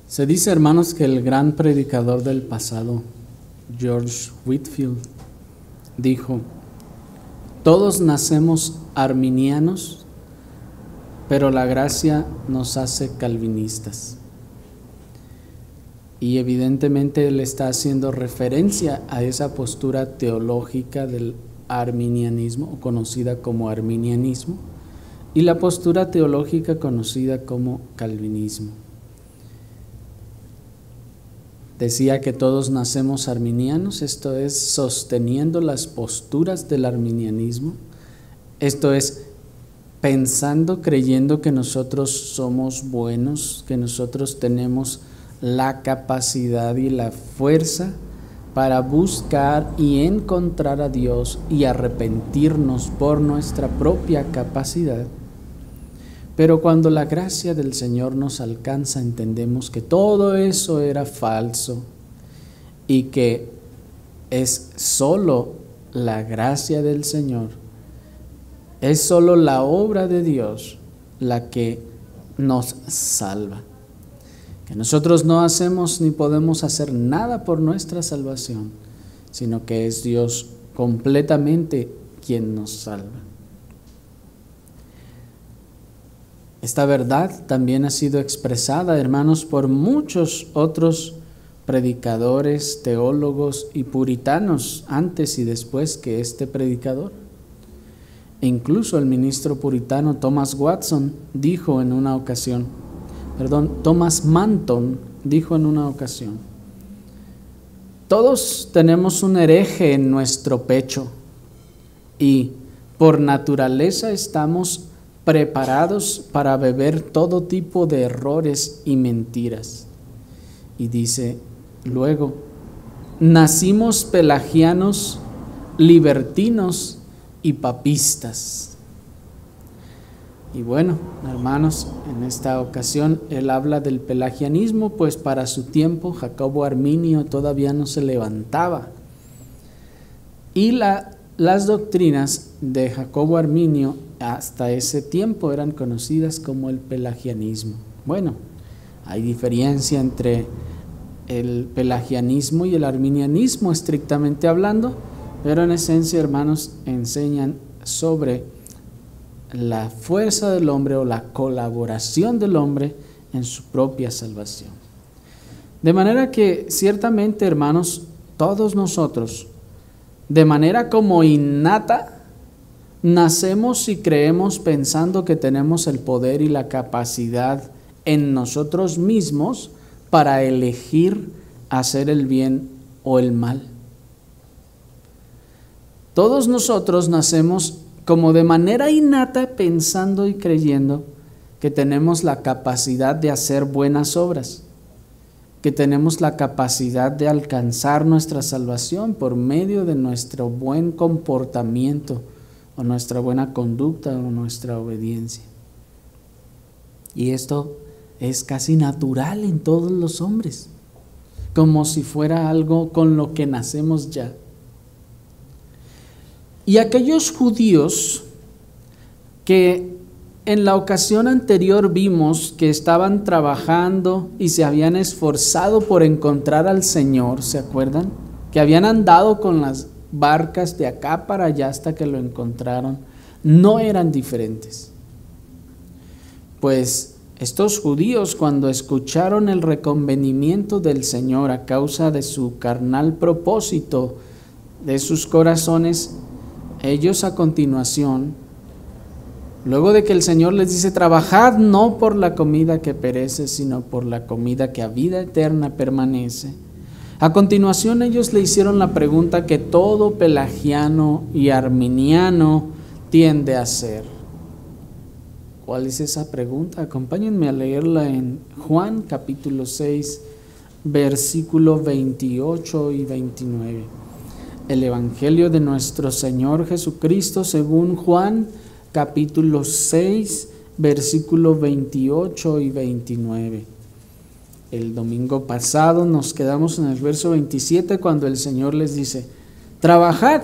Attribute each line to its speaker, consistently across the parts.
Speaker 1: Se dice, hermanos, que el gran predicador del pasado, George Whitefield, dijo: todos nacemos arminianos, pero la gracia nos hace calvinistas. Y evidentemente él está haciendo referencia a esa postura teológica del arminianismo, o conocida como arminianismo, y la postura teológica conocida como calvinismo. Decía que todos nacemos arminianos, esto es, sosteniendo las posturas del arminianismo, esto es, pensando, creyendo que nosotros somos buenos, que nosotros tenemos la capacidad y la fuerza para buscar y encontrar a Dios y arrepentirnos por nuestra propia capacidad. Pero cuando la gracia del Señor nos alcanza, entendemos que todo eso era falso y que es solo la gracia del Señor, es solo la obra de Dios la que nos salva. Que nosotros no hacemos ni podemos hacer nada por nuestra salvación, sino que es Dios completamente quien nos salva. Esta verdad también ha sido expresada, hermanos, por muchos otros predicadores, teólogos y puritanos antes y después que este predicador. E incluso el ministro puritano Thomas Manton dijo en una ocasión, todos tenemos un hereje en nuestro pecho y por naturaleza estamos preparados para beber todo tipo de errores y mentiras. Y dice luego, nacimos pelagianos, libertinos y papistas. Y bueno, hermanos, en esta ocasión él habla del pelagianismo, pues para su tiempo Jacobo Arminio todavía no se levantaba. Y las doctrinas de Jacobo Arminio hasta ese tiempo eran conocidas como el pelagianismo. Bueno, hay diferencia entre el pelagianismo y el arminianismo estrictamente hablando, pero en esencia, hermanos, enseñan sobre la fuerza del hombre o la colaboración del hombre en su propia salvación. De manera que ciertamente, hermanos, todos nosotros, de manera como innata, nacemos y creemos pensando que tenemos el poder y la capacidad en nosotros mismos para elegir hacer el bien o el mal. Todos nosotros nacemos como de manera innata pensando y creyendo que tenemos la capacidad de hacer buenas obras, que tenemos la capacidad de alcanzar nuestra salvación por medio de nuestro buen comportamiento o nuestra buena conducta o nuestra obediencia. Y esto es casi natural en todos los hombres, como si fuera algo con lo que nacemos ya. Y aquellos judíos que en la ocasión anterior vimos que estaban trabajando y se habían esforzado por encontrar al Señor, ¿se acuerdan? Que habían andado con las barcas de acá para allá hasta que lo encontraron, no eran diferentes. Pues estos judíos, cuando escucharon el reconvenimiento del Señor a causa de su carnal propósito de sus corazones, ellos a continuación, luego de que el Señor les dice, trabajad no por la comida que perece, sino por la comida que a vida eterna permanece, a continuación ellos le hicieron la pregunta que todo pelagiano y arminiano tiende a hacer. ¿Cuál es esa pregunta? Acompáñenme a leerla en Juan capítulo 6, versículo 28 y 29. El Evangelio de nuestro Señor Jesucristo según Juan capítulo 6, versículo 28 y 29. El domingo pasado nos quedamos en el verso 27 cuando el Señor les dice, trabajad,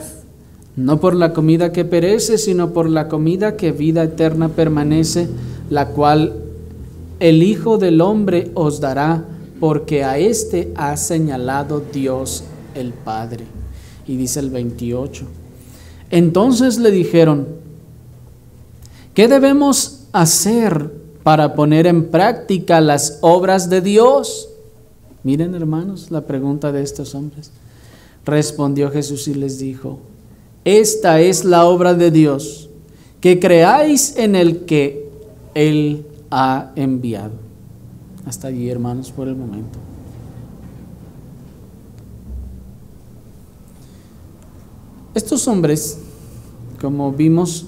Speaker 1: no por la comida que perece, sino por la comida que vida eterna permanece, la cual el Hijo del Hombre os dará, porque a éste ha señalado Dios el Padre. Y dice el 28. Entonces le dijeron: ¿qué debemos hacer para poner en práctica las obras de Dios? Miren, hermanos, la pregunta de estos hombres. Respondió Jesús y les dijo: esta es la obra de Dios, que creáis en el que Él ha enviado. Hasta allí, hermanos, por el momento. Estos hombres, como vimos,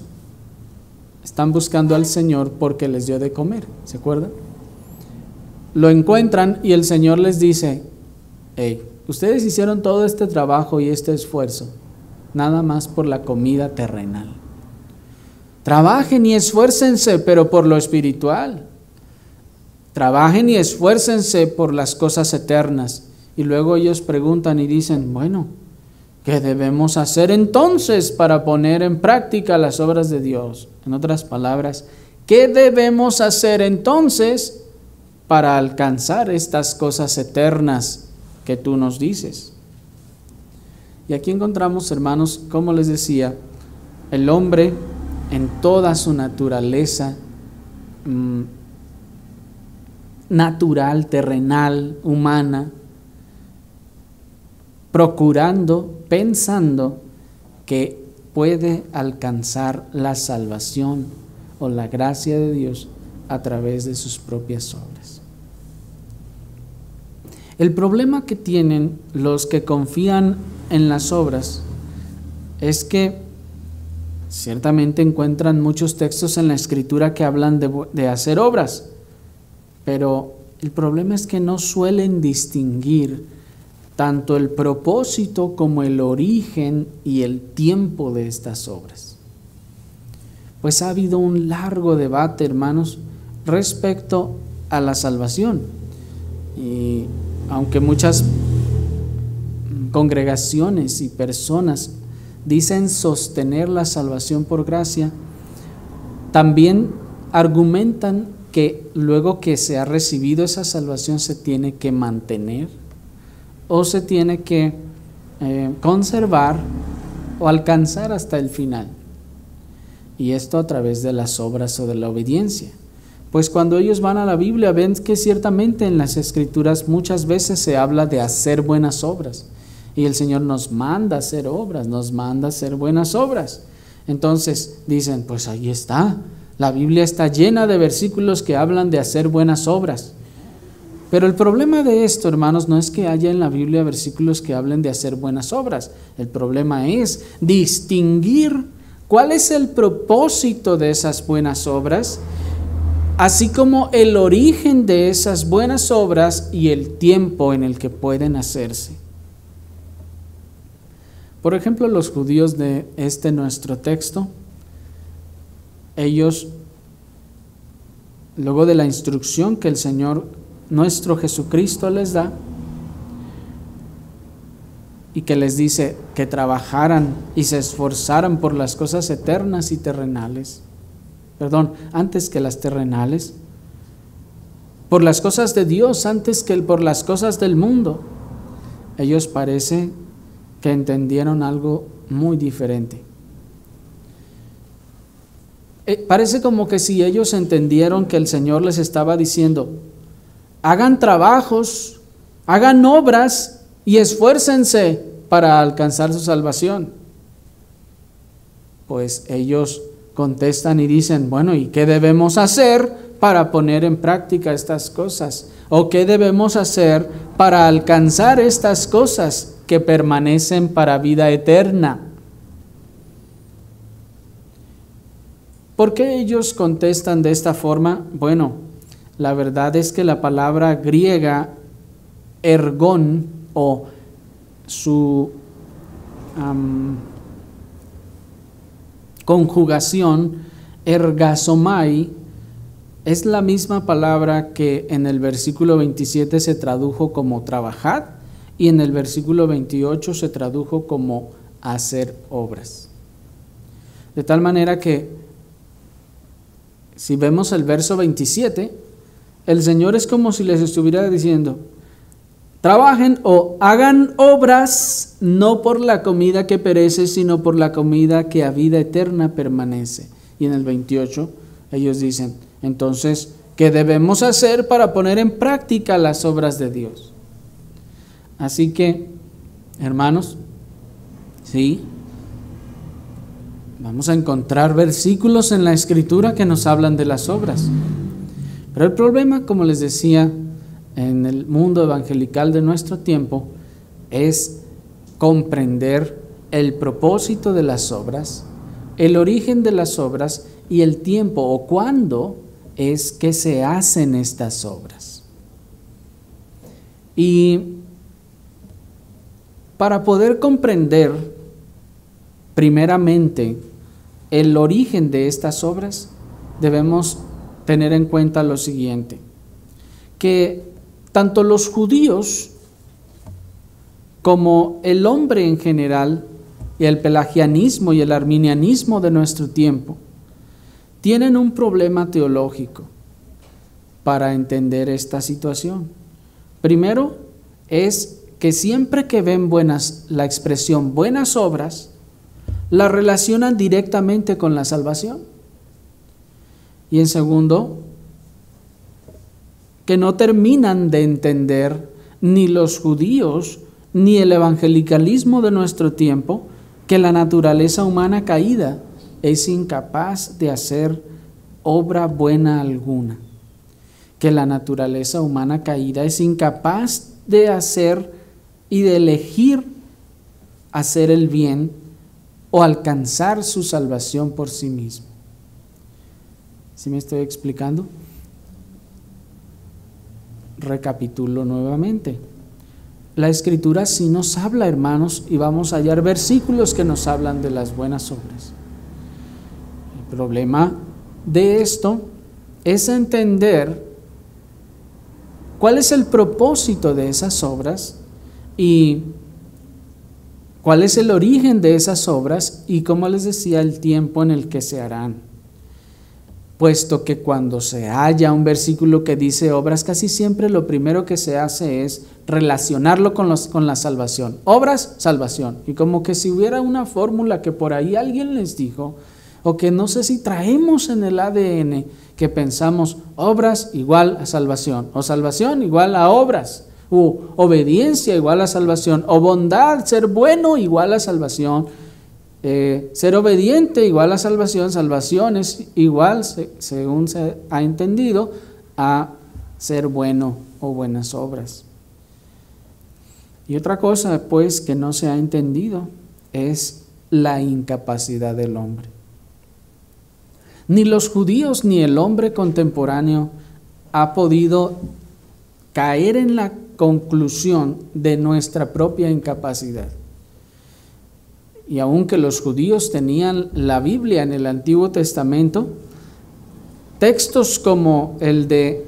Speaker 1: están buscando al Señor porque les dio de comer, ¿se acuerdan? Lo encuentran y el Señor les dice: hey, ustedes hicieron todo este trabajo y este esfuerzo nada más por la comida terrenal. Trabajen y esfuércense, pero por lo espiritual. Trabajen y esfuércense por las cosas eternas. Y luego ellos preguntan y dicen: bueno, ¿qué debemos hacer entonces para poner en práctica las obras de Dios? En otras palabras, ¿qué debemos hacer entonces para alcanzar estas cosas eternas que tú nos dices? Y aquí encontramos, hermanos, como les decía, el hombre en toda su naturaleza natural, terrenal, humana, procurando, pensando que puede alcanzar la salvación o la gracia de Dios a través de sus propias obras. El problema que tienen los que confían en las obras es que ciertamente encuentran muchos textos en la Escritura que hablan de hacer obras, pero el problema es que no suelen distinguir tanto el propósito como el origen y el tiempo de estas obras. Pues ha habido un largo debate, hermanos, respecto a la salvación. Y aunque muchas congregaciones y personas dicen sostener la salvación por gracia, también argumentan que luego que se ha recibido esa salvación se tiene que mantener o se tiene que conservar o alcanzar hasta el final. Y esto a través de las obras o de la obediencia. Pues cuando ellos van a la Biblia ven que ciertamente en las Escrituras muchas veces se habla de hacer buenas obras. Y el Señor nos manda a hacer obras, nos manda a hacer buenas obras. Entonces dicen, pues ahí está. La Biblia está llena de versículos que hablan de hacer buenas obras. Pero el problema de esto, hermanos, no es que haya en la Biblia versículos que hablen de hacer buenas obras. El problema es distinguir cuál es el propósito de esas buenas obras, así como el origen de esas buenas obras y el tiempo en el que pueden hacerse. Por ejemplo, los judíos de nuestro texto, ellos, luego de la instrucción que el Señor nuestro Jesucristo les da y que les dice que trabajaran y se esforzaran por las cosas eternas y terrenales, antes que las terrenales, por las cosas de Dios antes que por las cosas del mundo, ellos parece que entendieron algo muy diferente. Parece como que si ellos entendieron que el Señor les estaba diciendo: hagan trabajos, hagan obras y esfuércense para alcanzar su salvación. Pues ellos contestan y dicen: bueno, ¿y qué debemos hacer para poner en práctica estas cosas? ¿O qué debemos hacer para alcanzar estas cosas que permanecen para vida eterna? ¿Por qué ellos contestan de esta forma? Bueno, la verdad es que la palabra griega ergón o su conjugación ergasomai es la misma palabra que en el versículo 27 se tradujo como trabajad y en el versículo 28 se tradujo como hacer obras. De tal manera que si vemos el verso 27, el Señor es como si les estuviera diciendo: trabajen o hagan obras no por la comida que perece, sino por la comida que a vida eterna permanece. Y en el 28 ellos dicen, entonces, ¿qué debemos hacer para poner en práctica las obras de Dios? Así que, hermanos, sí, vamos a encontrar versículos en la Escritura que nos hablan de las obras. Pero el problema, como les decía, en el mundo evangelical de nuestro tiempo, es comprender el propósito de las obras, el origen de las obras y el tiempo o cuándo es que se hacen estas obras. Y para poder comprender primeramente el origen de estas obras, debemos tener en cuenta lo siguiente, que tanto los judíos como el hombre en general, y el pelagianismo y el arminianismo de nuestro tiempo, tienen un problema teológico para entender esta situación. Primero es que siempre que ven la expresión buenas obras, la relacionan directamente con la salvación. Y en segundo, que no terminan de entender ni los judíos ni el evangelicalismo de nuestro tiempo que la naturaleza humana caída es incapaz de hacer obra buena alguna, que la naturaleza humana caída es incapaz de hacer y de elegir hacer el bien o alcanzar su salvación por sí mismo. ¿Sí me estoy explicando? Recapitulo nuevamente. La Escritura sí nos habla, hermanos, y vamos a hallar versículos que nos hablan de las buenas obras. El problema de esto es entender cuál es el propósito de esas obras y cuál es el origen de esas obras y, como les decía, el tiempo en el que se harán. Puesto que cuando se halla un versículo que dice obras, casi siempre lo primero que se hace es relacionarlo con la salvación. Obras, salvación. Y como que si hubiera una fórmula que por ahí alguien les dijo, o que no sé si traemos en el ADN, que pensamos obras igual a salvación, o salvación igual a obras, o obediencia igual a salvación, o bondad, ser bueno igual a salvación. Ser obediente igual a salvación, salvación es igual, según se ha entendido, a ser bueno o buenas obras. Y otra cosa, pues, que no se ha entendido es la incapacidad del hombre. Ni los judíos ni el hombre contemporáneo ha podido caer en la conclusión de nuestra propia incapacidad. Y aunque los judíos tenían la Biblia en el Antiguo Testamento, textos como el de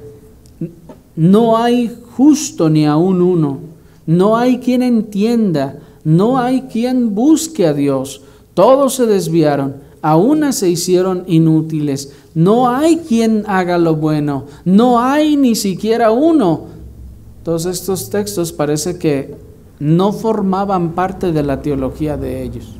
Speaker 1: no hay justo ni aun uno, no hay quien entienda, no hay quien busque a Dios, todos se desviaron, a una se hicieron inútiles, no hay quien haga lo bueno, no hay ni siquiera uno. Todos estos textos parece que no formaban parte de la teología de ellos,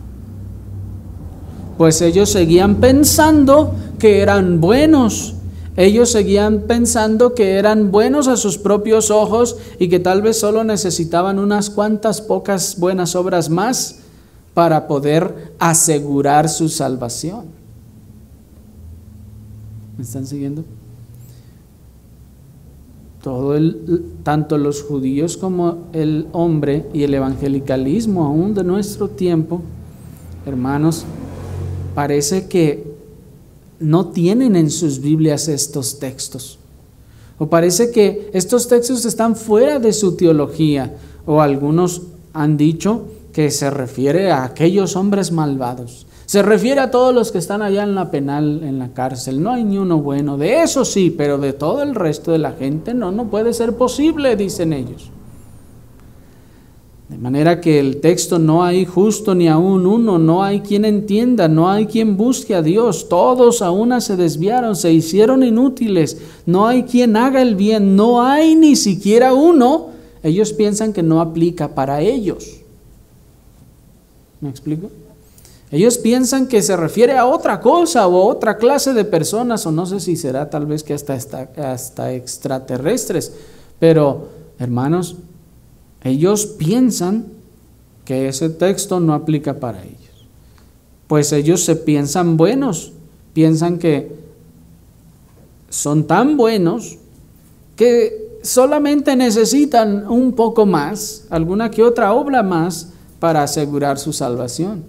Speaker 1: pues ellos seguían pensando que eran buenos, ellos seguían pensando que eran buenos a sus propios ojos y que tal vez solo necesitaban unas cuantas pocas buenas obras más para poder asegurar su salvación. ¿Me están siguiendo? Tanto los judíos como el hombre y el evangelicalismo aún de nuestro tiempo, hermanos, parece que no tienen en sus Biblias estos textos, o parece que estos textos están fuera de su teología, o algunos han dicho que se refiere a aquellos hombres malvados. Se refiere a todos los que están allá en la penal, en la cárcel. No hay ni uno bueno. De eso sí, pero de todo el resto de la gente no puede ser posible, dicen ellos. De manera que el texto no hay justo ni aun uno, no hay quien entienda, no hay quien busque a Dios. Todos a una se desviaron, se hicieron inútiles. No hay quien haga el bien, no hay ni siquiera uno. ellos piensan que no aplica para ellos. ¿Me explico? Ellos piensan que se refiere a otra cosa o a otra clase de personas, o no sé si será tal vez que hasta extraterrestres, pero hermanos, ellos piensan que ese texto no aplica para ellos. Pues ellos se piensan buenos, piensan que son tan buenos que solamente necesitan un poco más, alguna que otra obra más para asegurar su salvación.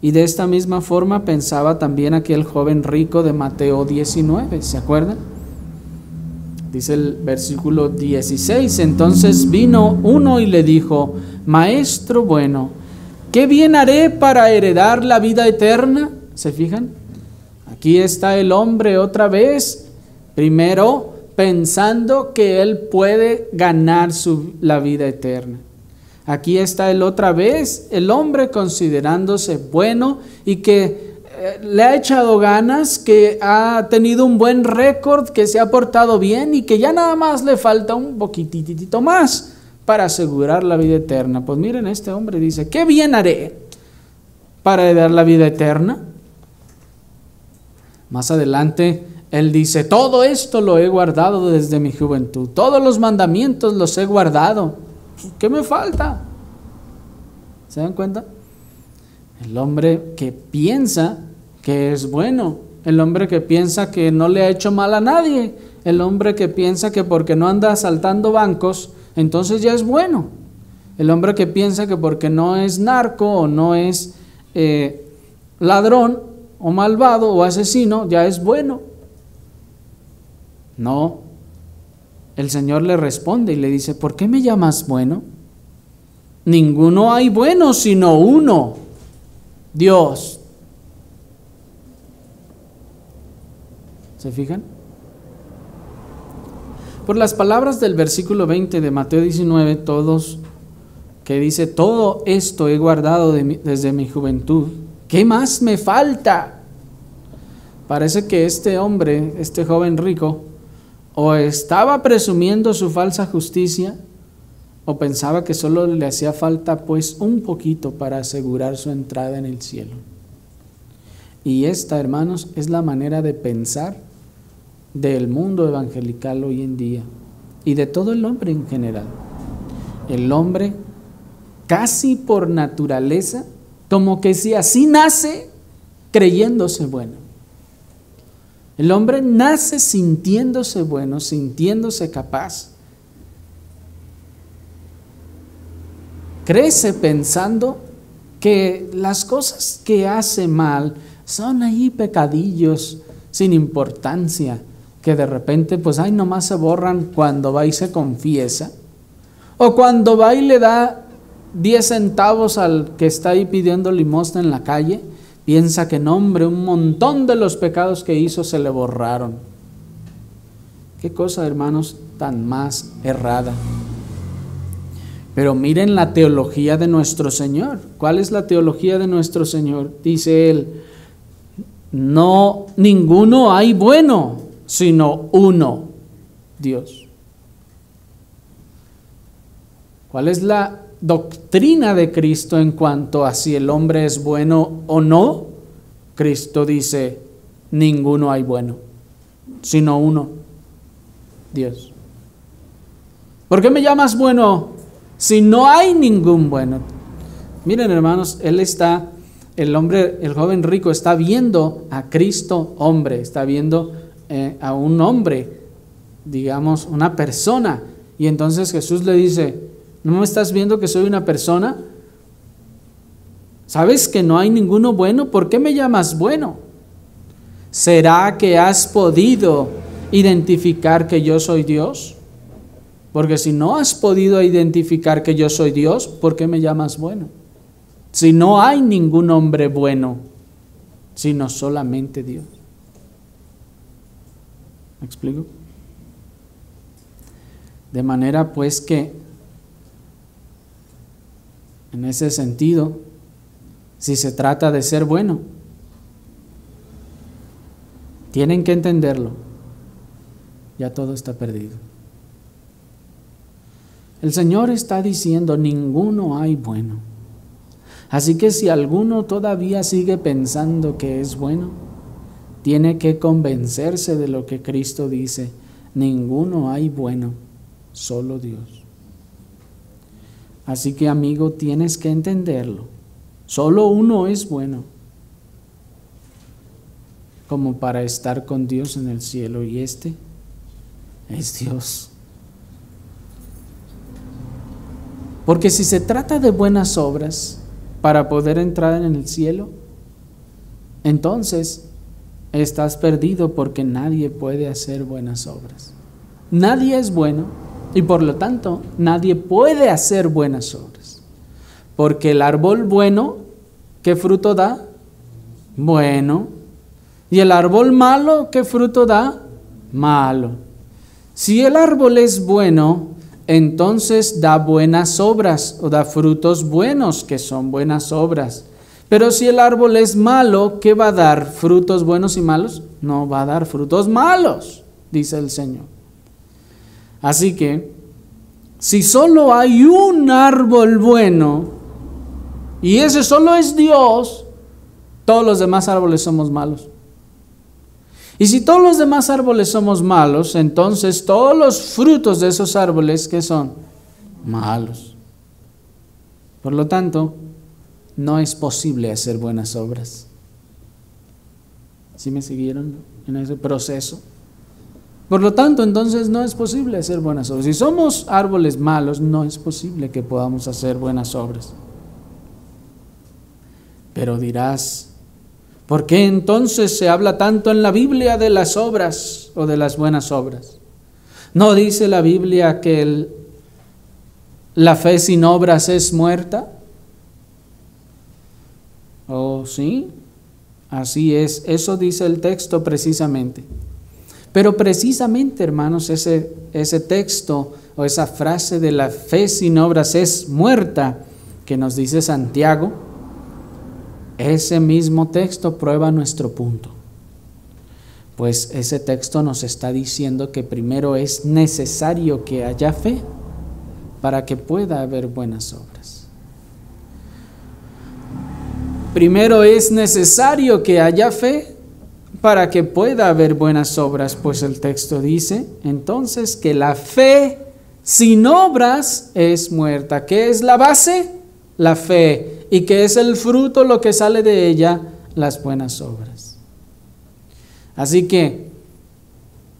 Speaker 1: Y de esta misma forma pensaba también aquel joven rico de Mateo 19, ¿se acuerdan? Dice el versículo 16, entonces vino uno y le dijo, Maestro bueno, ¿qué bien haré para heredar la vida eterna? ¿Se fijan? Aquí está el hombre otra vez, primero pensando que él puede ganar la vida eterna. Aquí está el otra vez, el hombre considerándose bueno y que le ha echado ganas, que ha tenido un buen récord, que se ha portado bien y que ya nada más le falta un poquitito más para asegurar la vida eterna. Pues miren, este hombre dice, ¿qué bien haré para heredar la vida eterna? Más adelante él dice, todo esto lo he guardado desde mi juventud, todos los mandamientos los he guardado. ¿Qué me falta? ¿Se dan cuenta? El hombre que piensa que es bueno, el hombre que piensa que no le ha hecho mal a nadie, el hombre que piensa que porque no anda asaltando bancos, entonces ya es bueno. El hombre que piensa que porque no es narco o no es ladrón o malvado o asesino, ya es bueno. No. El Señor le responde y le dice, ¿por qué me llamas bueno? Ninguno hay bueno sino uno, Dios. ¿Se fijan? Por las palabras del versículo 20 de Mateo 19, que dice, todo esto he guardado desde mi juventud, ¿qué más me falta? Parece que este hombre, este joven rico, o estaba presumiendo su falsa justicia, o pensaba que solo le hacía falta pues un poquito para asegurar su entrada en el cielo. Y esta, hermanos, es la manera de pensar del mundo evangelical hoy en día y de todo el hombre en general. El hombre casi por naturaleza, como que si así nace, creyéndose bueno. El hombre nace sintiéndose bueno, sintiéndose capaz. Crece pensando que las cosas que hace mal son ahí pecadillos sin importancia, que de repente pues ay nomás se borran cuando va y se confiesa, o cuando va y le da 10 centavos al que está ahí pidiendo limosna en la calle. Piensa que no, hombre, un montón de los pecados que hizo se le borraron. Qué cosa, hermanos, tan más errada. Pero miren la teología de nuestro Señor. ¿Cuál es la teología de nuestro Señor? Dice él, no, ninguno hay bueno, sino uno, Dios. ¿Cuál es la doctrina de Cristo en cuanto a si el hombre es bueno o no? Cristo dice, ninguno hay bueno, sino uno, Dios. ¿Por qué me llamas bueno si no hay ningún bueno? Miren, hermanos, el joven rico está viendo a Cristo hombre, está viendo a un hombre, digamos, una persona, y entonces Jesús le dice, ¿no me estás viendo que soy una persona? ¿Sabes que no hay ninguno bueno? ¿Por qué me llamas bueno? ¿Será que has podido identificar que yo soy Dios? Porque si no has podido identificar que yo soy Dios, ¿por qué me llamas bueno? Si no hay ningún hombre bueno, sino solamente Dios. ¿Me explico? De manera pues que, en ese sentido, si se trata de ser bueno, tienen que entenderlo, ya todo está perdido. El Señor está diciendo, ninguno hay bueno. Así que si alguno todavía sigue pensando que es bueno, tiene que convencerse de lo que Cristo dice, ninguno hay bueno, solo Dios. Así que, amigo, tienes que entenderlo. Solo uno es bueno, como para estar con Dios en el cielo, y este es Dios. Porque si se trata de buenas obras para poder entrar en el cielo, entonces estás perdido, porque nadie puede hacer buenas obras. Nadie es bueno y por lo tanto nadie puede hacer buenas obras. Porque el árbol bueno, ¿qué fruto da? Bueno. Y el árbol malo, ¿qué fruto da? Malo. Si el árbol es bueno, entonces da buenas obras o da frutos buenos, que son buenas obras. Pero si el árbol es malo, ¿qué va a dar? ¿Frutos buenos y malos? No, va a dar frutos malos, dice el Señor. Así que, si solo hay un árbol bueno, y ese solo es Dios, todos los demás árboles somos malos. Y si todos los demás árboles somos malos, entonces todos los frutos de esos árboles, ¿qué son? Malos. Por lo tanto, no es posible hacer buenas obras. ¿Sí me siguieron en ese proceso? Por lo tanto, entonces no es posible hacer buenas obras. Si somos árboles malos, no es posible que podamos hacer buenas obras. Pero dirás, ¿por qué entonces se habla tanto en la Biblia de las obras o de las buenas obras? ¿No dice la Biblia que la fe sin obras es muerta? ¿Oh, sí? Así es, eso dice el texto precisamente. Pero precisamente, hermanos, ese texto o esa frase de la fe sin obras es muerta que nos dice Santiago, ese mismo texto prueba nuestro punto. Pues ese texto nos está diciendo que primero es necesario que haya fe para que pueda haber buenas obras. Primero es necesario que haya fe para que pueda haber buenas obras, pues el texto dice entonces que la fe sin obras es muerta. ¿Qué es la base? La fe. ¿Y qué es el fruto, lo que sale de ella? Las buenas obras. Así que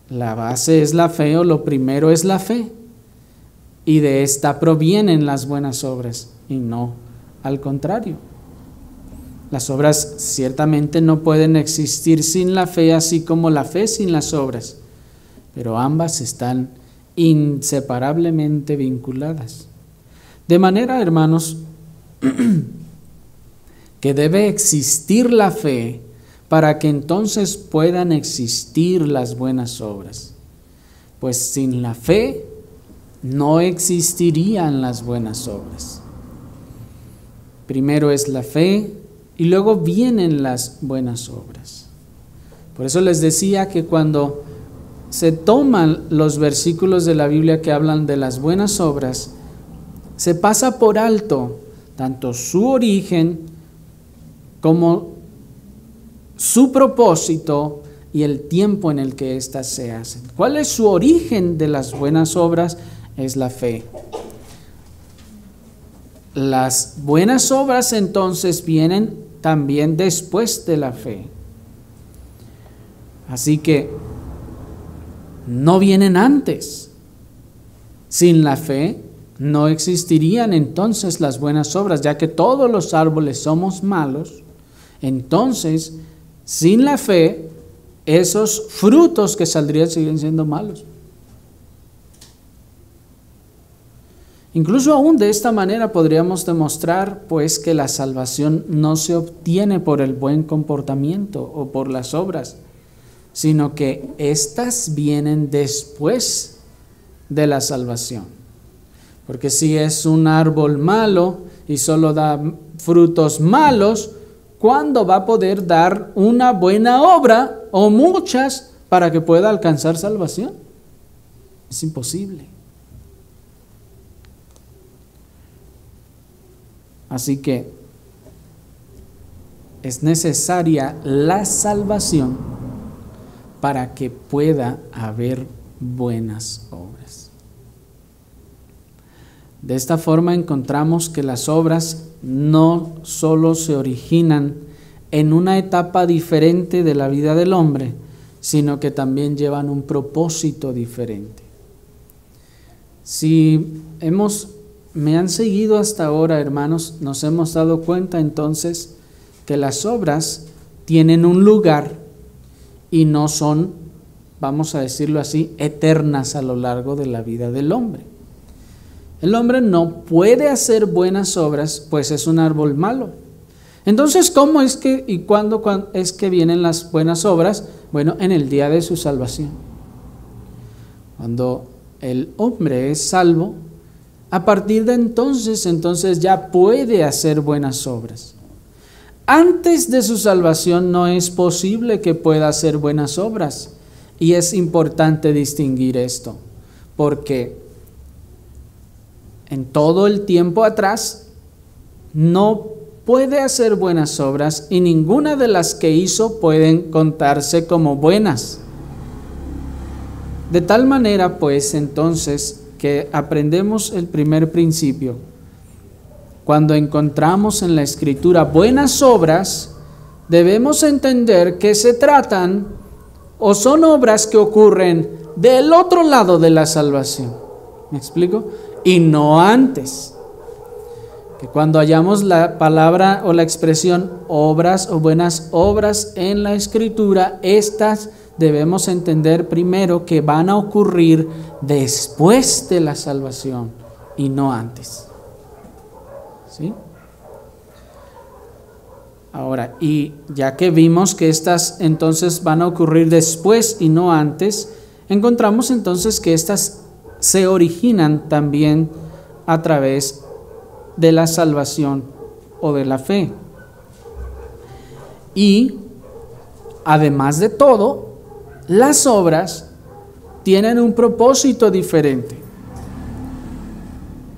Speaker 1: la base es la fe, o lo primero es la fe, y de esta provienen las buenas obras, y no al contrario. Las obras ciertamente no pueden existir sin la fe, así como la fe sin las obras, pero ambas están inseparablemente vinculadas. De manera, hermanos, que debe existir la fe para que entonces puedan existir las buenas obras. Pues sin la fe no existirían las buenas obras. Primero es la fe y luego vienen las buenas obras. Por eso les decía que cuando se toman los versículos de la Biblia que hablan de las buenas obras, se pasa por alto tanto su origen como su propósito y el tiempo en el que éstas se hacen. ¿Cuál es su origen de las buenas obras? Es la fe. Las buenas obras entonces vienen también después de la fe. Así que no vienen antes. Sin la fe no existirían entonces las buenas obras, ya que todos los árboles somos malos. Entonces, sin la fe, esos frutos que saldrían siguen siendo malos. Incluso aún de esta manera podríamos demostrar pues que la salvación no se obtiene por el buen comportamiento o por las obras, sino que éstas vienen después de la salvación. Porque si es un árbol malo y solo da frutos malos, ¿cuándo va a poder dar una buena obra o muchas para que pueda alcanzar salvación? Es imposible. Así que es necesaria la salvación para que pueda haber buenas obras. De esta forma encontramos que las obras no solo se originan en una etapa diferente de la vida del hombre, sino que también llevan un propósito diferente. Si me han seguido hasta ahora, hermanos, nos hemos dado cuenta entonces que las obras tienen un lugar y no son, vamos a decirlo así, eternas a lo largo de la vida del hombre. El hombre no puede hacer buenas obras, pues es un árbol malo. Entonces, ¿cómo es que y cuándo es que vienen las buenas obras? Bueno, en el día de su salvación. Cuando el hombre es salvo, a partir de entonces ya puede hacer buenas obras. Antes de su salvación no es posible que pueda hacer buenas obras. Y es importante distinguir esto, porque en todo el tiempo atrás no puede hacer buenas obras y ninguna de las que hizo pueden contarse como buenas. De tal manera, pues, entonces, que aprendemos el primer principio. Cuando encontramos en la Escritura buenas obras, debemos entender que se tratan o son obras que ocurren del otro lado de la salvación. ¿Me explico? Y no antes. Que cuando hallamos la palabra o la expresión obras o buenas obras en la Escritura, estas debemos entender primero que van a ocurrir después de la salvación y no antes. ¿Sí? Ahora, y ya que vimos que estas entonces van a ocurrir después y no antes, encontramos entonces que estas se originan también a través de la salvación o de la fe. Y además de todo, las obras tienen un propósito diferente.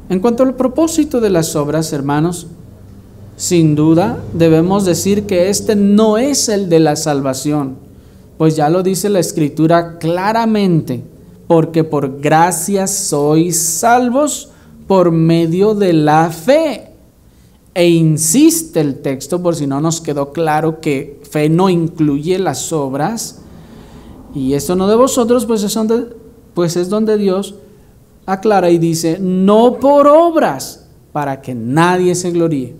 Speaker 1: En cuanto al propósito de las obras, hermanos, sin duda debemos decir que este no es el de la salvación, pues ya lo dice la Escritura claramente, porque por gracia sois salvos por medio de la fe. E insiste el texto, por si no nos quedó claro, que fe no incluye las obras, y esto no de vosotros, pues es donde Dios aclara y dice, no por obras, para que nadie se gloríe.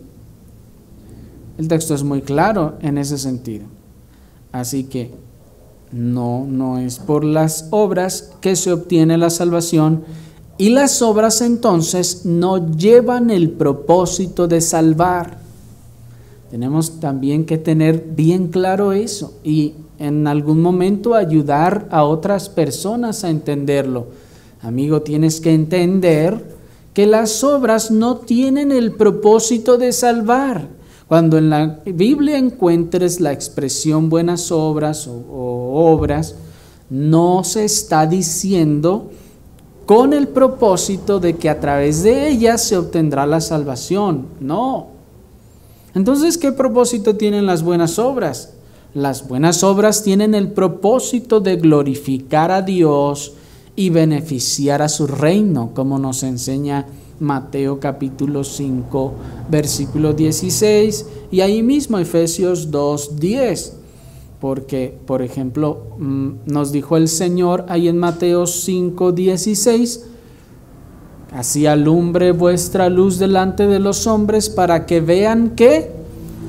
Speaker 1: El texto es muy claro en ese sentido. Así que no es por las obras que se obtiene la salvación, y las obras entonces no llevan el propósito de salvar. Tenemos también que tener bien claro eso y en algún momento ayudar a otras personas a entenderlo. Amigo, tienes que entender que las obras no tienen el propósito de salvar. Cuando en la Biblia encuentres la expresión buenas obras o obras, no se está diciendo con el propósito de que a través de ellas se obtendrá la salvación. No. Entonces, ¿qué propósito tienen las buenas obras? Las buenas obras tienen el propósito de glorificar a Dios y beneficiar a su reino, como nos enseña Mateo capítulo 5, versículo 16, y ahí mismo Efesios 2:10. Porque, por ejemplo, nos dijo el Señor ahí en Mateo 5:16, así alumbre vuestra luz delante de los hombres para que vean que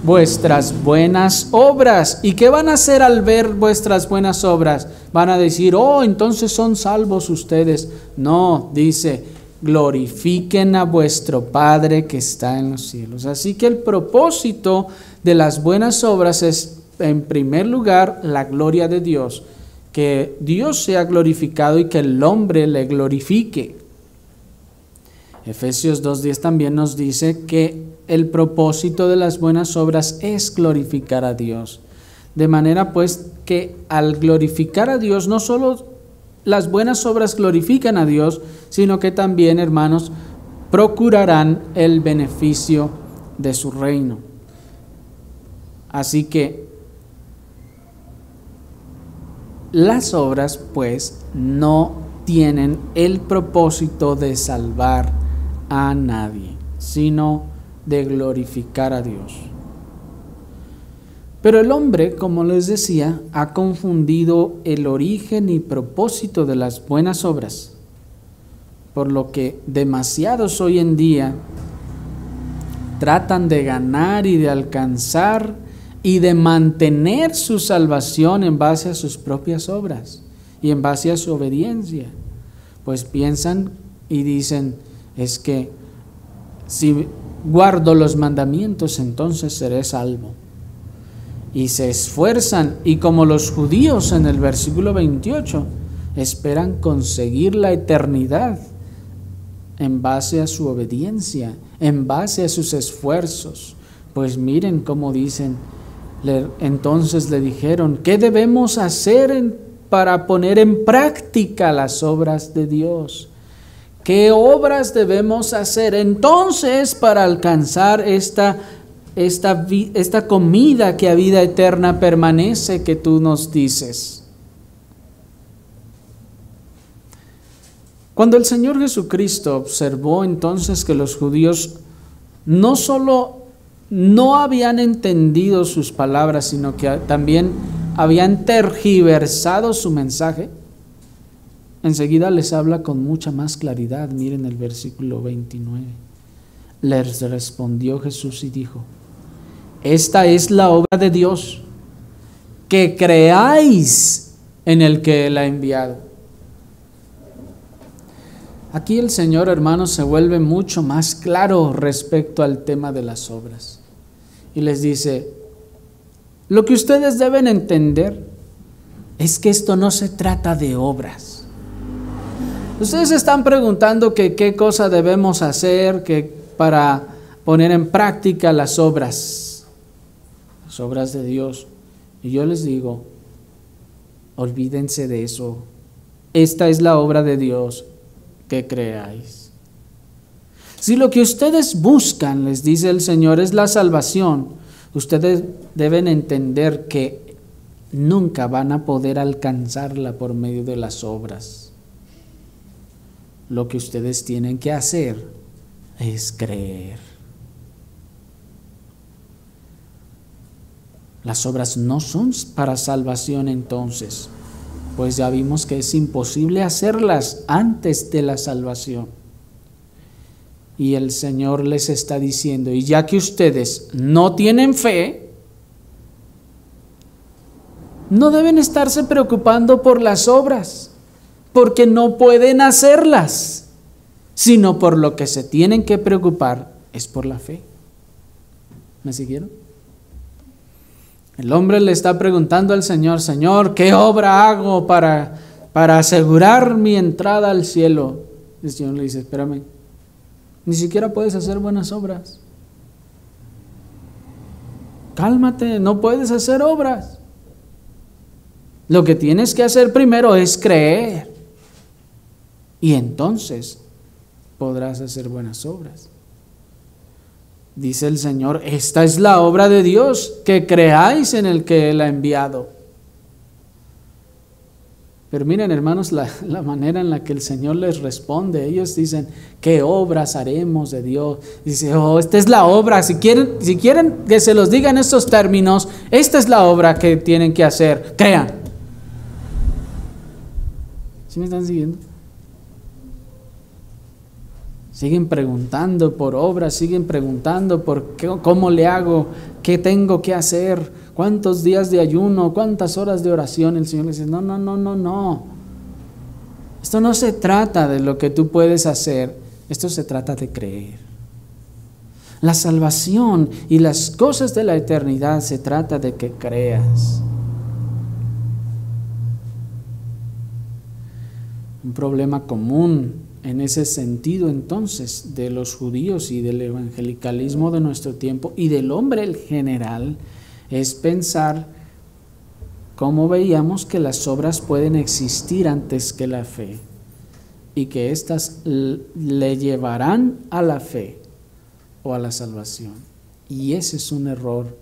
Speaker 1: vuestras buenas obras. ¿Y qué van a hacer al ver vuestras buenas obras? Van a decir, oh, entonces son salvos ustedes. No, dice, glorifiquen a vuestro Padre que está en los cielos. Así que el propósito de las buenas obras es, en primer lugar, la gloria de Dios, que Dios sea glorificado y que el hombre le glorifique. Efesios 2:10 también nos dice que el propósito de las buenas obras es glorificar a Dios. De manera pues que al glorificar a Dios, no solo las buenas obras glorifican a Dios, sino que también, hermanos, procurarán el beneficio de su reino. Así que las obras, pues, no tienen el propósito de salvar a nadie, sino de glorificar a Dios. Pero el hombre, como les decía, ha confundido el origen y propósito de las buenas obras, por lo que demasiados hoy en día tratan de ganar y de alcanzar y de mantener su salvación en base a sus propias obras y en base a su obediencia. Pues piensan y dicen, es que si guardo los mandamientos, entonces seré salvo. Y se esfuerzan, y como los judíos en el versículo 28, esperan conseguir la eternidad en base a su obediencia, en base a sus esfuerzos. Pues miren cómo dicen, entonces le dijeron, ¿qué debemos hacer para poner en práctica las obras de Dios? ¿Qué obras debemos hacer entonces para alcanzar esta comida que a vida eterna permanece que tú nos dices? Cuando el Señor Jesucristo observó entonces que los judíos no solo no habían entendido sus palabras, sino que también habían tergiversado su mensaje, enseguida les habla con mucha más claridad. Miren el versículo 29. Les respondió Jesús y dijo: esta es la obra de Dios, que creáis en el que Él ha enviado. Aquí el Señor, hermanos, se vuelve mucho más claro respecto al tema de las obras. Y les dice, lo que ustedes deben entender es que esto no se trata de obras. Ustedes están preguntando que qué cosa debemos hacer para poner en práctica las obras de Dios. Y yo les digo, olvídense de eso. Esta es la obra de Dios, que creáis. Si lo que ustedes buscan, les dice el Señor, es la salvación, ustedes deben entender que nunca van a poder alcanzarla por medio de las obras. Lo que ustedes tienen que hacer es creer. Las obras no son para salvación entonces, pues ya vimos que es imposible hacerlas antes de la salvación. Y el Señor les está diciendo, y ya que ustedes no tienen fe, no deben estarse preocupando por las obras, porque no pueden hacerlas, sino por lo que se tienen que preocupar es por la fe. ¿Me siguieron? El hombre le está preguntando al Señor, Señor, ¿qué obra hago para asegurar mi entrada al cielo? El Señor le dice, espérame, ni siquiera puedes hacer buenas obras. Cálmate, no puedes hacer obras. Lo que tienes que hacer primero es creer. Y entonces podrás hacer buenas obras. Dice el Señor, esta es la obra de Dios, que creáis en el que Él ha enviado. Pero miren, hermanos, la manera en la que el Señor les responde. Ellos dicen, ¿qué obras haremos de Dios? Dice, esta es la obra. Si quieren que se los diga en estos términos, esta es la obra que tienen que hacer. Crean. ¿Sí me están siguiendo? Siguen preguntando por obras, siguen preguntando por cómo le hago, qué tengo que hacer, cuántos días de ayuno, cuántas horas de oración. El Señor le dice, no. Esto no se trata de lo que tú puedes hacer, esto se trata de creer. La salvación y las cosas de la eternidad se trata de que creas. Un problema común en ese sentido entonces de los judíos y del evangelicalismo de nuestro tiempo y del hombre en general es pensar, como veíamos, que las obras pueden existir antes que la fe y que éstas le llevarán a la fe o a la salvación. Y ese es un error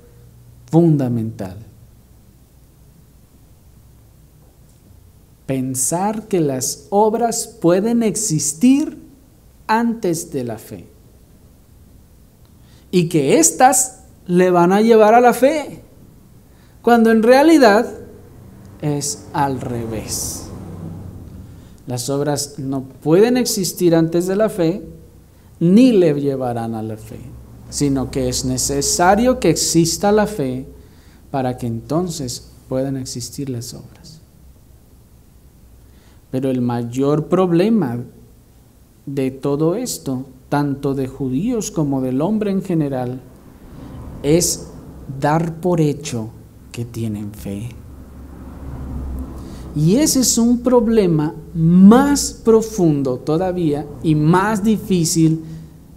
Speaker 1: fundamental. Pensar que las obras pueden existir antes de la fe y que éstas le van a llevar a la fe, cuando en realidad es al revés. Las obras no pueden existir antes de la fe ni le llevarán a la fe, sino que es necesario que exista la fe para que entonces puedan existir las obras. Pero el mayor problema de todo esto, tanto de judíos como del hombre en general, es dar por hecho que tienen fe. Y ese es un problema más profundo todavía y más difícil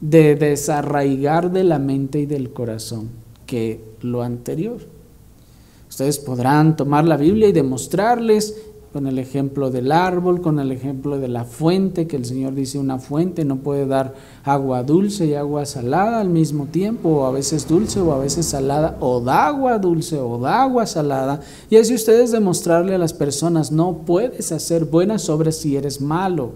Speaker 1: de desarraigar de la mente y del corazón que lo anterior. Ustedes podrán tomar la Biblia y demostrarles con el ejemplo del árbol, con el ejemplo de la fuente, que el Señor dice una fuente no puede dar agua dulce y agua salada al mismo tiempo, o a veces dulce o a veces salada, o da agua dulce o da agua salada. Y así ustedes demostrarle a las personas, no puedes hacer buenas obras si eres malo.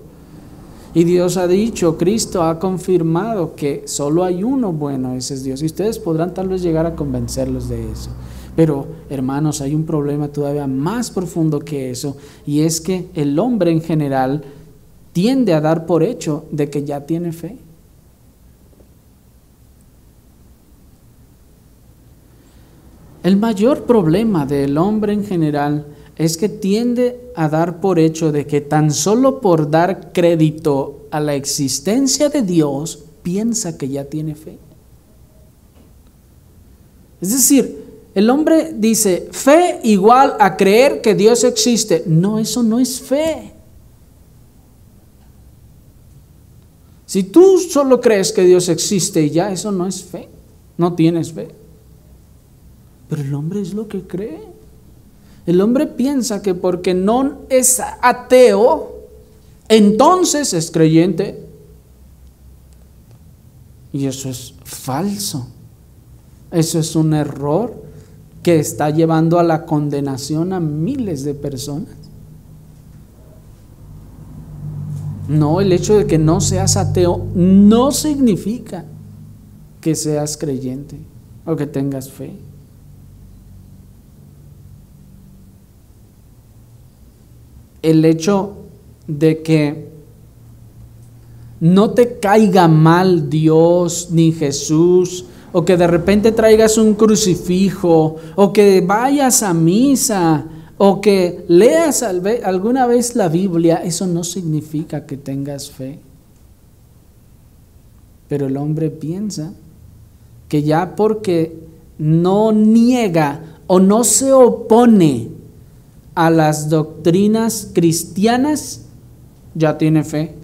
Speaker 1: Y Dios ha dicho, Cristo ha confirmado que solo hay uno bueno, ese es Dios. Y ustedes podrán tal vez llegar a convencerlos de eso. Pero, hermanos, hay un problema todavía más profundo que eso, y es que el hombre en general tiende a dar por hecho de que ya tiene fe. El mayor problema del hombre en general es que tiende a dar por hecho de que tan solo por dar crédito a la existencia de Dios, piensa que ya tiene fe. Es decir, el hombre dice, fe igual a creer que Dios existe. No, eso no es fe. Si tú solo crees que Dios existe y ya, eso no es fe. No tienes fe. Pero el hombre es lo que cree. El hombre piensa que porque no es ateo, entonces es creyente. Y eso es falso. Eso es un error que está llevando a la condenación a miles de personas. No, el hecho de que no seas ateo no significa que seas creyente o que tengas fe. El hecho de que no te caiga mal Dios ni Jesús, o que de repente traigas un crucifijo, o que vayas a misa, o que leas alguna vez la Biblia, eso no significa que tengas fe. Pero el hombre piensa que ya porque no niega o no se opone a las doctrinas cristianas, ya tiene fe.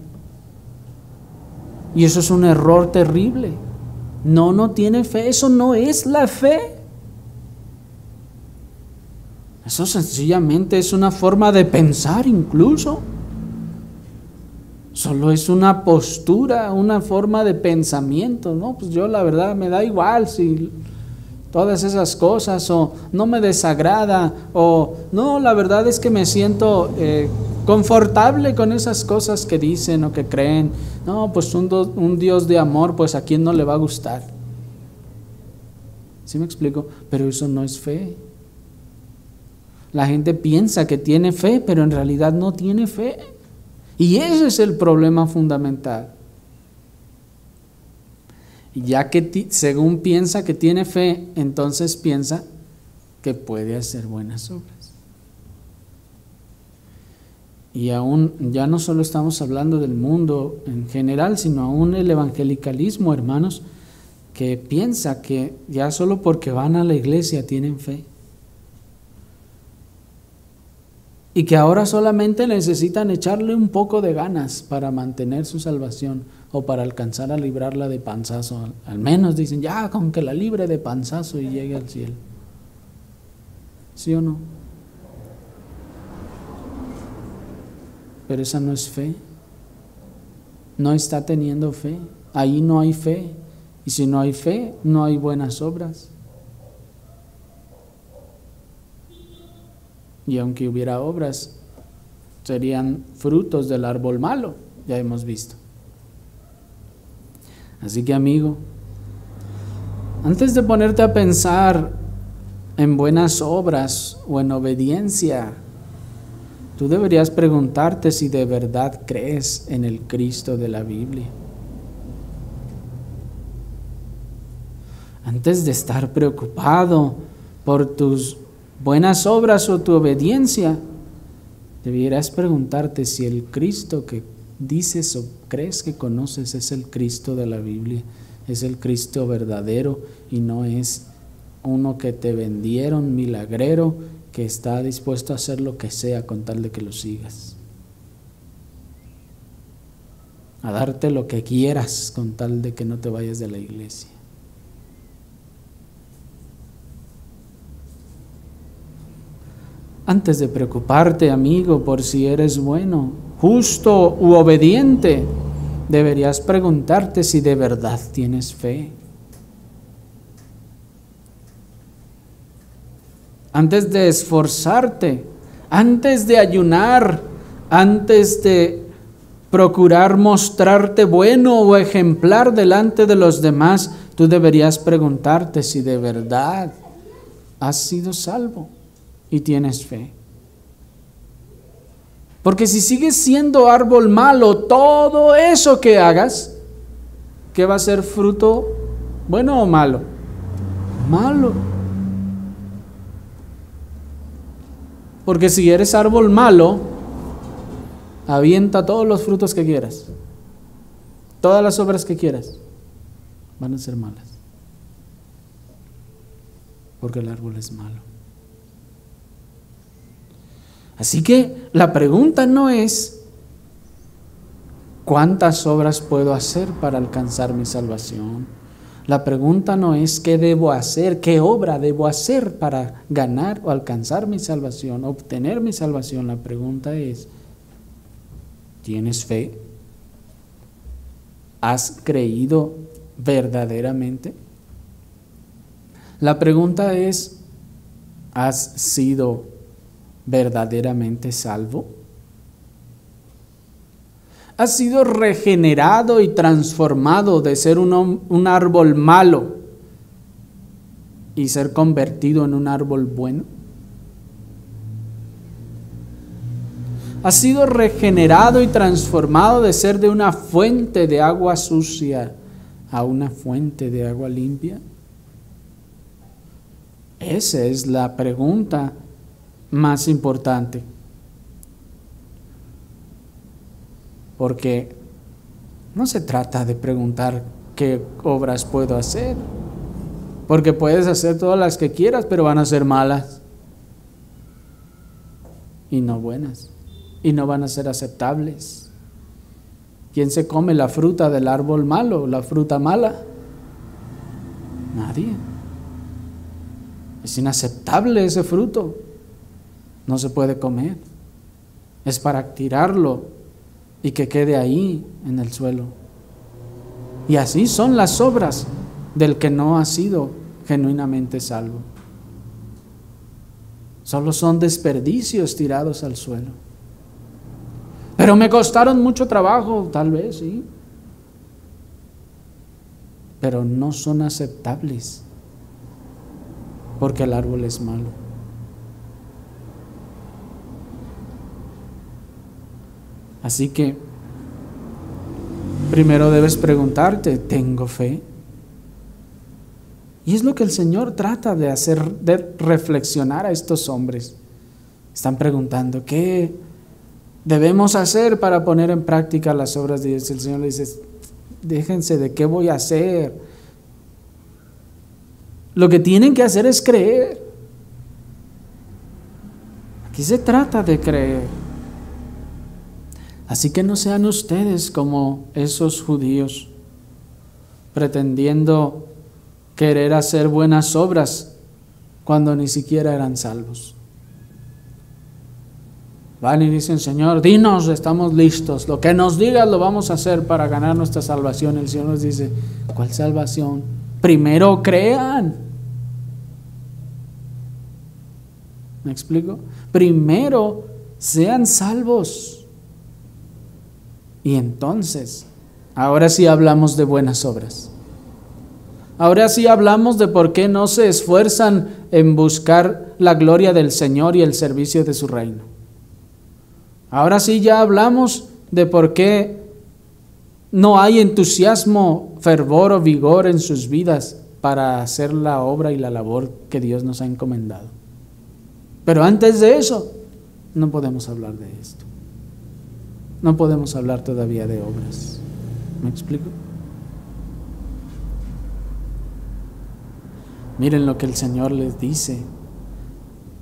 Speaker 1: Y eso es un error terrible. No tiene fe, eso no es la fe. Eso sencillamente es una forma de pensar incluso. Solo es una postura, una forma de pensamiento, ¿no? Pues yo la verdad me da igual si todas esas cosas, o no me desagrada, o no, la verdad es que me siento confortable con esas cosas que dicen o que creen. No, pues un Dios de amor, pues a quién no le va a gustar. ¿Sí me explico? Pero eso no es fe. La gente piensa que tiene fe, pero en realidad no tiene fe. Y ese es el problema fundamental. Y ya que según piensa que tiene fe, entonces piensa que puede hacer buenas obras. Y aún ya no solo estamos hablando del mundo en general, sino aún el evangelicalismo, hermanos, que piensa que ya solo porque van a la iglesia tienen fe. Y que ahora solamente necesitan echarle un poco de ganas para mantener su salvación o para alcanzar a librarla de panzazo. Al menos dicen, ya con que la libre de panzazo y llegue al cielo. ¿Sí o no? Pero esa no es fe. No está teniendo fe. Ahí no hay fe. Y si no hay fe, no hay buenas obras. Y aunque hubiera obras, serían frutos del árbol malo, ya hemos visto. Así que, amigo, antes de ponerte a pensar en buenas obras o en obediencia, tú deberías preguntarte si de verdad crees en el Cristo de la Biblia. Antes de estar preocupado por tus buenas obras o tu obediencia, debieras preguntarte si el Cristo que dices o crees que conoces es el Cristo de la Biblia, es el Cristo verdadero y no es uno que te vendieron, milagrero, que está dispuesto a hacer lo que sea con tal de que lo sigas, a darte lo que quieras con tal de que no te vayas de la iglesia. Antes de preocuparte, amigo, por si eres bueno, justo u obediente, deberías preguntarte si de verdad tienes fe. Antes de esforzarte, antes de ayunar, antes de procurar mostrarte bueno o ejemplar delante de los demás, tú deberías preguntarte si de verdad has sido salvo y tienes fe. Porque si sigues siendo árbol malo, todo eso que hagas, ¿qué va a ser fruto? ¿Bueno o malo? Malo. Porque si eres árbol malo, avienta todos los frutos que quieras. Todas las obras que quieras van a ser malas. Porque el árbol es malo. Así que la pregunta no es ¿cuántas obras puedo hacer para alcanzar mi salvación? La pregunta no es ¿qué debo hacer? ¿Qué obra debo hacer para ganar o alcanzar mi salvación, obtener mi salvación? La pregunta es ¿tienes fe? ¿Has creído verdaderamente? La pregunta es ¿has sido verdaderamente salvo? ¿Has sido regenerado y transformado de ser un árbol malo y ser convertido en un árbol bueno? ¿Has sido regenerado y transformado de ser de una fuente de agua sucia a una fuente de agua limpia? Esa es la pregunta más importante. Porque no se trata de preguntar qué obras puedo hacer, porque puedes hacer todas las que quieras, pero van a ser malas y no buenas, y no van a ser aceptables. ¿Quién se come la fruta del árbol malo, la fruta mala? Nadie. Es inaceptable ese fruto, no se puede comer, es para tirarlo y que quede ahí en el suelo. Y así son las obras del que no ha sido genuinamente salvo. Solo son desperdicios tirados al suelo. Pero me costaron mucho trabajo, tal vez, sí. Pero no son aceptables, porque el árbol es malo. Así que primero debes preguntarte, ¿tengo fe? Y es lo que el Señor trata de hacer, de reflexionar a estos hombres. Están preguntando, ¿qué debemos hacer para poner en práctica las obras de Dios? El Señor les dice, déjense de qué voy a hacer. Lo que tienen que hacer es creer. Aquí se trata de creer. Así que no sean ustedes como esos judíos, pretendiendo querer hacer buenas obras cuando ni siquiera eran salvos. Van y dicen, Señor, dinos, estamos listos. Lo que nos digas lo vamos a hacer para ganar nuestra salvación. El Señor nos dice, ¿cuál salvación? Primero crean. ¿Me explico? Primero sean salvos. Y entonces, ahora sí hablamos de buenas obras. Ahora sí hablamos de por qué no se esfuerzan en buscar la gloria del Señor y el servicio de su reino. Ahora sí ya hablamos de por qué no hay entusiasmo, fervor o vigor en sus vidas para hacer la obra y la labor que Dios nos ha encomendado. Pero antes de eso, no podemos hablar de esto. No podemos hablar todavía de obras. ¿Me explico? Miren lo que el Señor les dice,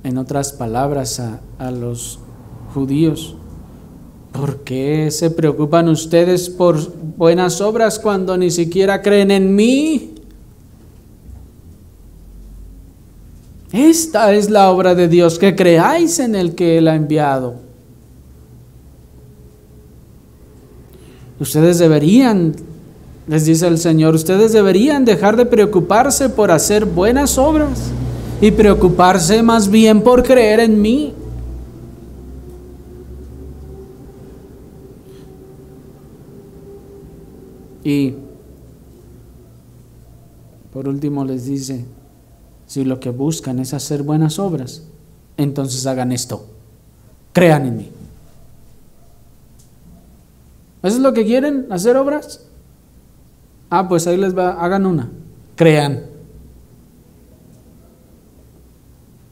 Speaker 1: en otras palabras, a los judíos. ¿Por qué se preocupan ustedes por buenas obras cuando ni siquiera creen en mí? Esta es la obra de Dios, que creáis en el que Él ha enviado. Ustedes deberían, les dice el Señor, ustedes deberían dejar de preocuparse por hacer buenas obras y preocuparse más bien por creer en mí. Y por último les dice, si lo que buscan es hacer buenas obras, entonces hagan esto, crean en mí. ¿Eso es lo que quieren? ¿Hacer obras? Pues ahí les va, hagan una, crean.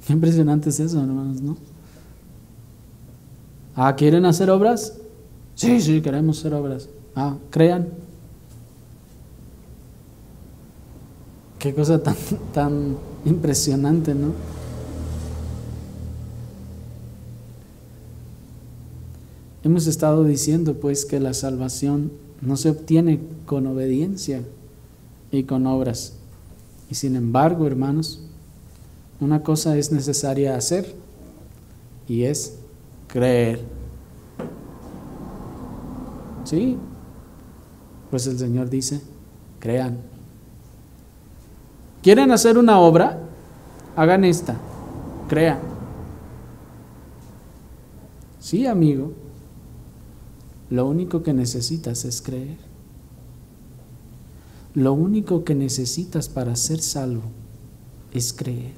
Speaker 1: Qué impresionante es eso, hermanos, ¿no? ¿Quieren hacer obras? Sí, queremos hacer obras. Crean. Qué cosa tan impresionante, ¿no? Hemos estado diciendo pues que la salvación no se obtiene con obediencia y con obras. Y sin embargo, hermanos, una cosa es necesaria hacer y es creer. ¿Sí? Pues el Señor dice, crean. ¿Quieren hacer una obra? Hagan esta, crean. Sí, amigo, lo único que necesitas es creer. Lo único que necesitas para ser salvo es creer.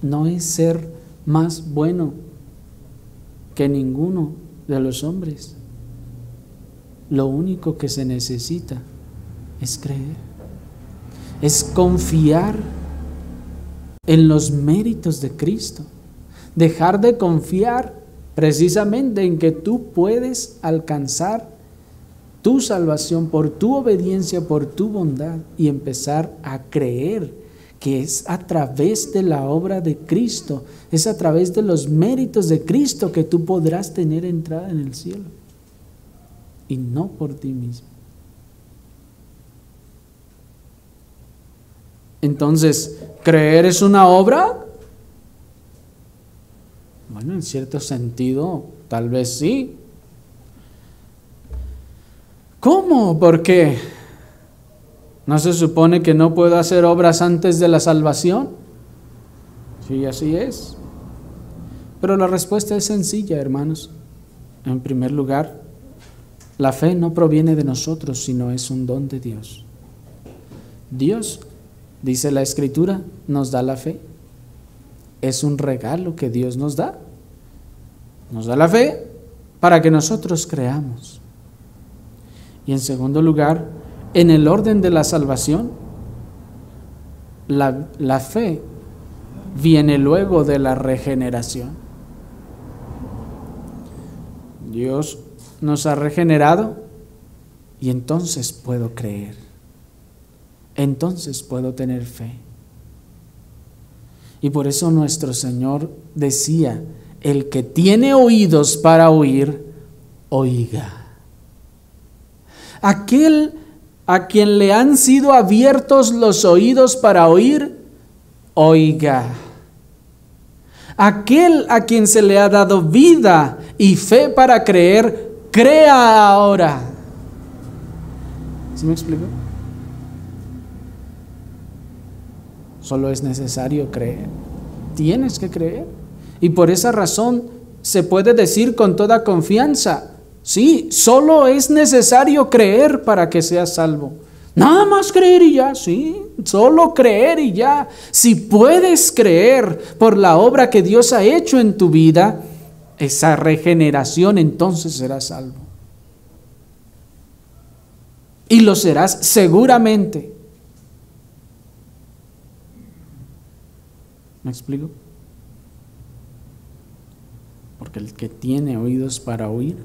Speaker 1: No es ser más bueno que ninguno de los hombres. Lo único que se necesita es creer. Es confiar en los méritos de Cristo. Dejar de confiar precisamente en que tú puedes alcanzar tu salvación por tu obediencia, por tu bondad, y empezar a creer que es a través de la obra de Cristo, es a través de los méritos de Cristo que tú podrás tener entrada en el cielo, y no por ti mismo. Entonces, ¿creer es una obra? Bueno, en cierto sentido, tal vez sí. ¿Cómo? ¿Por qué? ¿No se supone que no puedo hacer obras antes de la salvación? Sí, así es. Pero la respuesta es sencilla, hermanos. En primer lugar, la fe no proviene de nosotros, sino es un don de Dios. Dios, dice la Escritura, nos da la fe. Es un regalo que Dios nos da. Nos da la fe para que nosotros creamos. Y en segundo lugar, en el orden de la salvación, la fe viene luego de la regeneración. Dios nos ha regenerado y entonces puedo creer. Entonces puedo tener fe. Y por eso nuestro Señor decía, el que tiene oídos para oír, oiga. Aquel a quien le han sido abiertos los oídos para oír, oiga. Aquel a quien se le ha dado vida y fe para creer, crea ahora. ¿Sí me explico? Solo es necesario creer. Tienes que creer. Y por esa razón se puede decir con toda confianza, sí, solo es necesario creer para que seas salvo. Nada más creer y ya, sí, solo creer y ya. Si puedes creer por la obra que Dios ha hecho en tu vida, esa regeneración, entonces serás salvo. Y lo serás seguramente. ¿Me explico? Porque el que tiene oídos para oír,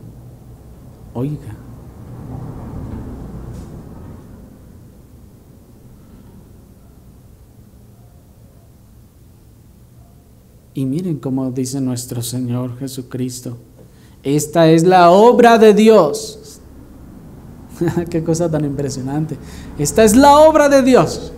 Speaker 1: oiga. Y miren cómo dice nuestro Señor Jesucristo: esta es la obra de Dios. Qué cosa tan impresionante. Esta es la obra de Dios.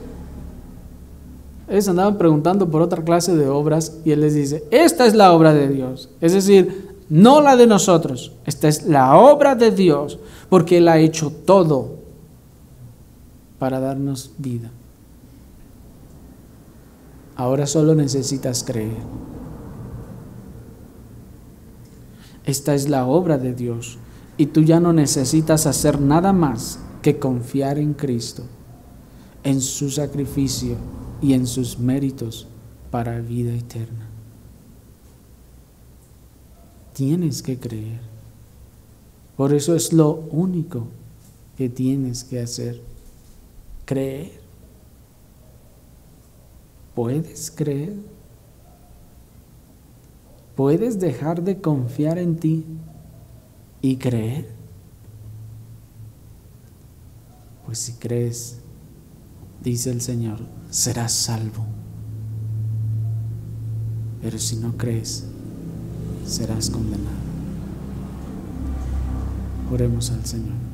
Speaker 1: Ellos andaban preguntando por otra clase de obras y Él les dice: esta es la obra de Dios. Es decir, no la de nosotros. Esta es la obra de Dios, porque Él ha hecho todo para darnos vida. Ahora solo necesitas creer. Esta es la obra de Dios y tú ya no necesitas hacer nada más que confiar en Cristo, en su sacrificio y en sus méritos para vida eterna. Tienes que creer. Por eso es lo único que tienes que hacer: creer. ¿Puedes creer? ¿Puedes dejar de confiar en ti y creer? Pues si crees, dice el Señor, serás salvo. Pero si no crees, serás condenado. Oremos al Señor.